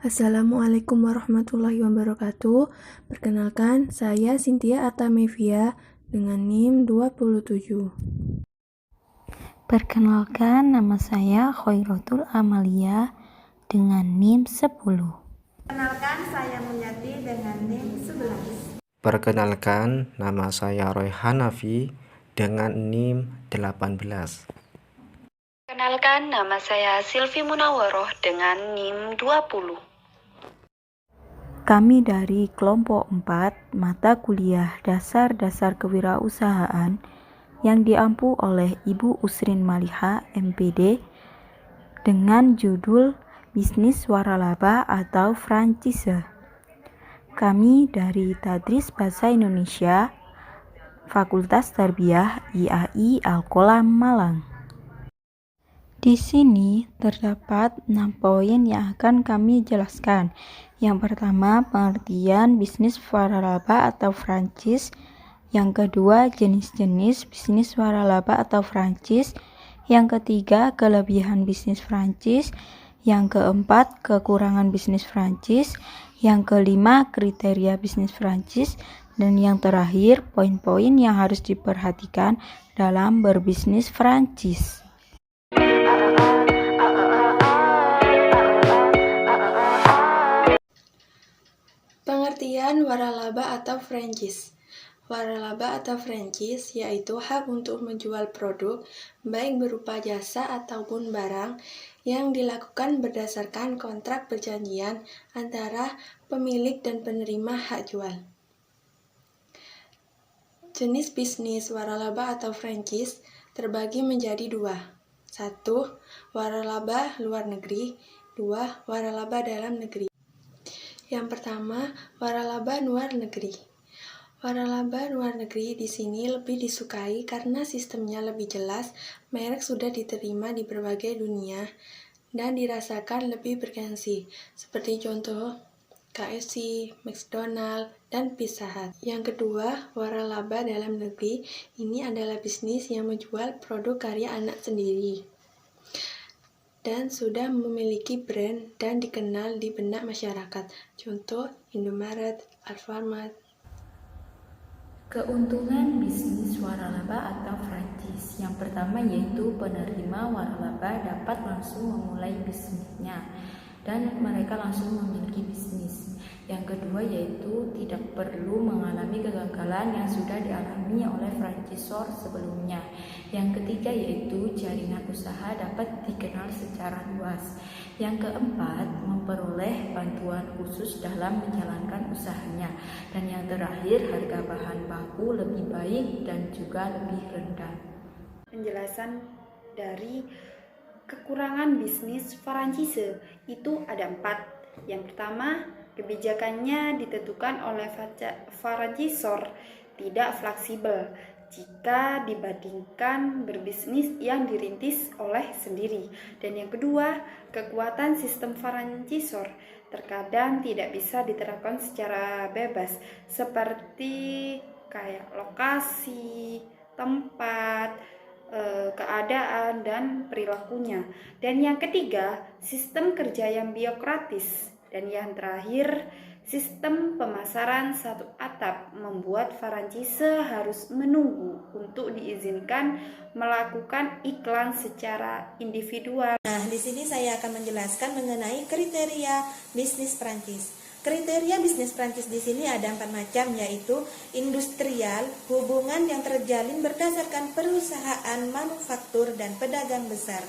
Assalamualaikum warahmatullahi wabarakatuh. Perkenalkan, saya Cynthia Atamevia dengan NIM 27. Perkenalkan, nama saya Khoirotul Amalia dengan NIM 10. Perkenalkan, saya Mulyati dengan NIM 11. Perkenalkan, nama saya Roy Hanafi dengan NIM 18. Perkenalkan, nama saya Silvi Munawaroh dengan NIM 20. Kami dari kelompok 4 mata kuliah dasar-dasar kewirausahaan yang diampu oleh Ibu Usrin Maliha MPD dengan judul Bisnis Waralaba atau Franchise. Kami dari Tadris Bahasa Indonesia, Fakultas Tarbiyah IAI Al-Qolam Malang. Di sini terdapat 6 poin yang akan kami jelaskan. Yang pertama, pengertian bisnis waralaba atau franchise. Yang kedua, jenis-jenis bisnis waralaba atau franchise. Yang ketiga, kelebihan bisnis franchise. Yang keempat, kekurangan bisnis franchise. Yang kelima, kriteria bisnis franchise. Dan yang terakhir, poin-poin yang harus diperhatikan dalam berbisnis franchise. Pengertian waralaba atau franchise. Waralaba atau franchise yaitu hak untuk menjual produk, baik berupa jasa ataupun barang, yang dilakukan berdasarkan kontrak perjanjian antara pemilik dan penerima hak jual. Jenis bisnis waralaba atau franchise terbagi menjadi 2. 1. Waralaba luar negeri. 2. Waralaba dalam negeri. Yang pertama, waralaba luar negeri. Waralaba luar negeri di sini lebih disukai karena sistemnya lebih jelas, merek sudah diterima di berbagai dunia, dan dirasakan lebih bergengsi, seperti contoh KFC, McDonald, dan Pizza Hut. Yang kedua, waralaba dalam negeri ini adalah bisnis yang menjual produk karya anak sendiri dan sudah memiliki brand dan dikenal di benak masyarakat. Contoh Indomaret, Alfamart. Keuntungan bisnis waralaba atau franchise. Yang pertama yaitu penerima waralaba dapat langsung memulai bisnisnya dan mereka langsung memiliki bisnis. Yang kedua yaitu tidak perlu mengalami kegagalan yang sudah dialami oleh franchisor sebelumnya. Yang ketiga yaitu jaringan usaha dapat dikenal secara luas. Yang keempat, memperoleh bantuan khusus dalam menjalankan usahanya. Dan yang terakhir, harga bahan baku lebih baik dan juga lebih rendah. Penjelasan dari kekurangan bisnis franchise itu ada 4. Yang pertama, kebijakannya ditentukan oleh franchisor tidak fleksibel jika dibandingkan berbisnis yang dirintis oleh sendiri. Dan yang kedua, kekuatan sistem franchisor terkadang tidak bisa diterapkan secara bebas, seperti kayak lokasi, tempat, keadaan, dan perilakunya. Dan yang ketiga, sistem kerja yang birokratis. Dan yang terakhir, sistem pemasaran satu atap membuat franchise harus menunggu untuk diizinkan melakukan iklan secara individual. Nah, di sini saya akan menjelaskan mengenai kriteria bisnis franchise. Kriteria bisnis franchise di sini ada 4 macam, yaitu industrial, hubungan yang terjalin berdasarkan perusahaan manufaktur dan pedagang besar.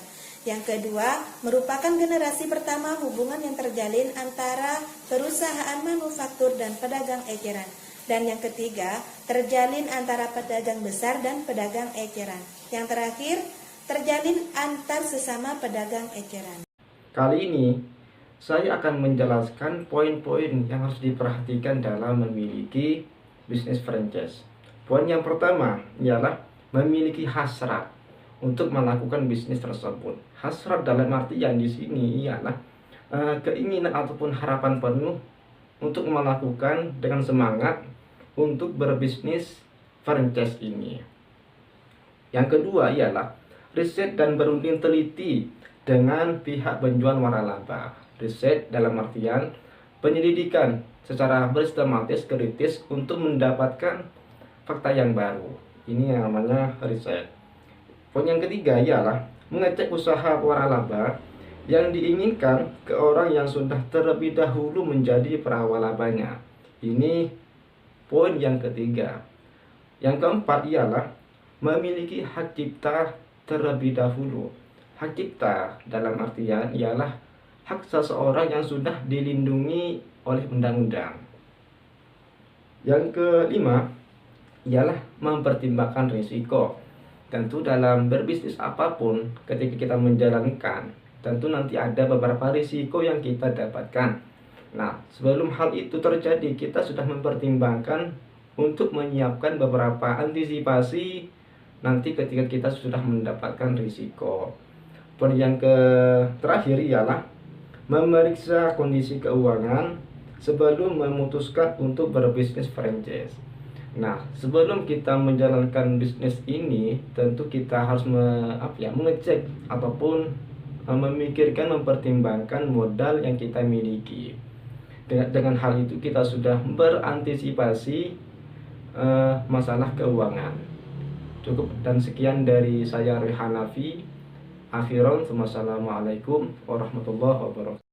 Yang kedua, merupakan generasi pertama hubungan yang terjalin antara perusahaan manufaktur dan pedagang eceran. Dan yang ketiga, terjalin antara pedagang besar dan pedagang eceran. Yang terakhir, terjalin antar sesama pedagang eceran. Kali ini, saya akan menjelaskan poin-poin yang harus diperhatikan dalam memiliki bisnis franchise. Poin yang pertama ialah memiliki hasrat untuk melakukan bisnis tersebut. Hasrat dalam artian di sini ialah keinginan ataupun harapan penuh untuk melakukan dengan semangat untuk berbisnis franchise ini. Yang kedua ialah riset dan berunding teliti dengan pihak penjual waralaba. Riset dalam artian penyelidikan secara bersistematis, kritis untuk mendapatkan fakta yang baru. Ini yang namanya riset. Poin yang ketiga ialah mengecek usaha waralaba yang diinginkan ke orang yang sudah terlebih dahulu menjadi perawalabanya. Ini poin yang ketiga. Yang keempat ialah memiliki hak cipta terlebih dahulu. Hak cipta dalam artian ialah hak seseorang yang sudah dilindungi oleh undang-undang. Yang kelima ialah mempertimbangkan risiko. Tentu dalam berbisnis apapun, ketika kita menjalankan, tentu nanti ada beberapa risiko yang kita dapatkan. Nah, sebelum hal itu terjadi, kita sudah mempertimbangkan untuk menyiapkan beberapa antisipasi nanti ketika kita sudah mendapatkan risiko. Poin yang terakhir ialah memeriksa kondisi keuangan sebelum memutuskan untuk berbisnis franchise. Nah, sebelum kita menjalankan bisnis ini, tentu kita harus mengecek ataupun memikirkan, mempertimbangkan modal yang kita miliki. Dengan hal itu kita sudah berantisipasi masalah keuangan. Cukup dan sekian dari saya Rehan Hanafi. Akhiran, wassalamualaikum warahmatullahi wabarakatuh.